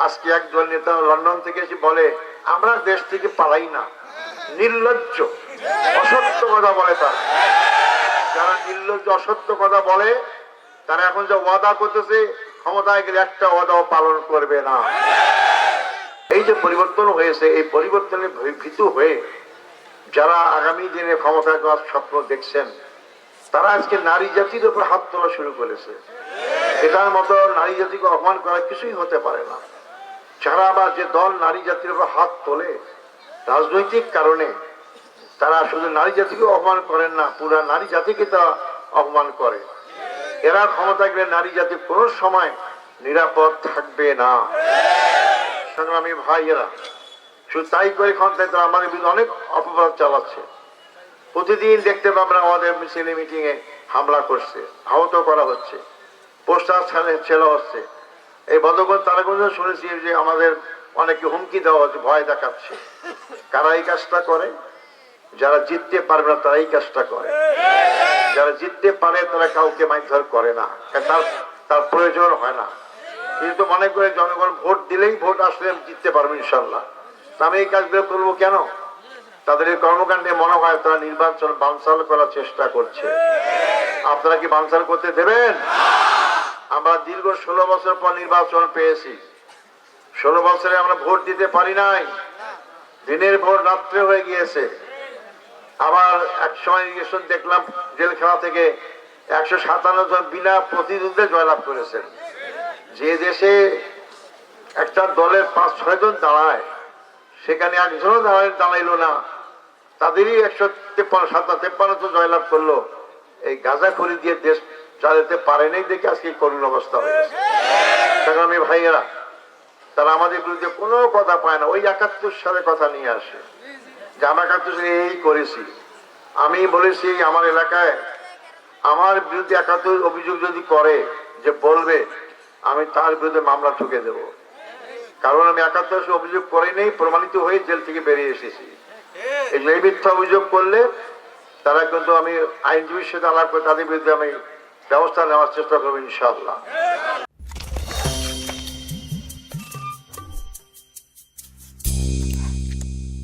আজকে একজন নেতা লন্ডন থেকে এসে বলে আমরা দেশ থেকে পালাই না। নির্লজ্জ, অসত্য কথা বলে তারা। যারা নির্লজ্জ অসত্য কথা বলে তারা এখন যে ওয়াদা করতেছে ক্ষমতায় গেলে একটা ওয়াদাও পালন করবে না। এই যে পরিবর্তন হয়েছে, এই পরিবর্তনে ভীতু হয়ে যারা আগামী দিনে ক্ষমতায় যাওয়ার স্বপ্ন দেখছেন তারা আজকে নারী জাতির উপর হাত তোলা শুরু করেছে। এটার মতো নারী জাতিকে অপমান করা কিছুই হতে পারে না। যারা আবার যে দল নারী জাতির উপর হাত তোলে রাজনৈতিক কারণে, তারা শুধু নারী জাতিকে অপমান করেন না, পুরা নারী জাতিকে তারা অপমান করে। এরা ক্ষমতা গেলে নারী জাতি কোনো সময় নিরাপদ থাকবে না। সংগ্রামী ভাইয়েরা, শুধু তাই করে ক্ষমতায় তারা আমাদের বিরুদ্ধে অনেক অপবাদ চালাচ্ছে। প্রতিদিন দেখতে পাবেন আমাদের মিছিল মিটিং এ হামলা করছে, আহত করা হচ্ছে, পোস্টার ছেড়া হচ্ছে। এই বদগঞ্জ তারাগঞ্জে শুনেছি যে আমাদের অনেকে হুমকি দেওয়া হচ্ছে, ভয় দেখাচ্ছে। কারা এই কাজটা করে? যারা জিততে পারবে না তারা এই কাজটা করে। যারা জিততে পারে তারা কাউকে মারধর করে না, তার প্রয়োজন হয় না। কিন্তু মনে করে জনগণ ভোট দিলেই ভোট আসলে জিততে পারবে ইনশাল্লাহ। আমি এই কাজগুলো করবো কেন? তাদের এই কর্মকাণ্ডে মনে হয় তারা নির্বাচন বানচাল করার চেষ্টা করছে। আপনারা কি বানচাল করতে দেবেন? আমরা দীর্ঘ 16 বছর পর নির্বাচন পেয়েছি। 16 বছরে আমরা ভোট দিতে পারি নাই। দিনের ভোট রাত্রে হয়ে গিয়েছে। আবার এক সময় দেখলাম জেলখানা থেকে 157 জন বিনা প্রতিদ্বন্দ্বিতায় জয়লাভ করেছেন। যে দেশে একটা দলের 5-6 জন দাঁড়ায়, সেখানে একজনও দাঁড়াইলো না, তাদেরই 153 জন জয়লাভ করলো। এই গাঁজাখড়ি দিয়ে দেশ চালাতে পারেনি দেখে আজকে করুণ অবস্থা হয়েছে। সংগ্রামী ভাইয়েরা, তারা আমাদের বিরুদ্ধে কোনো কথা পায় না। ওই 71 সালে কথা নিয়ে আসে যে আমরা 71 সালে এই করেছি। আমি বলেছি আমার এলাকায় আমার বিরুদ্ধে 71 অভিযোগ যদি করে, যে বলবে, আমি তার বিরুদ্ধে মামলা ঠুকে দেব। কারণ আমি 71 অভিযোগ করে নেই, প্রমাণিত হয়ে জেল থেকে বেরিয়ে এসেছি। এই মিথ্যা অভিযোগ করলে তারা কিন্তু আমি আইনজীবীর সাথে আলাপ করে তাদের বিরুদ্ধে আমি ব্যবস্থা নেওয়ার চেষ্টা করবো ইনশাআল্লাহ।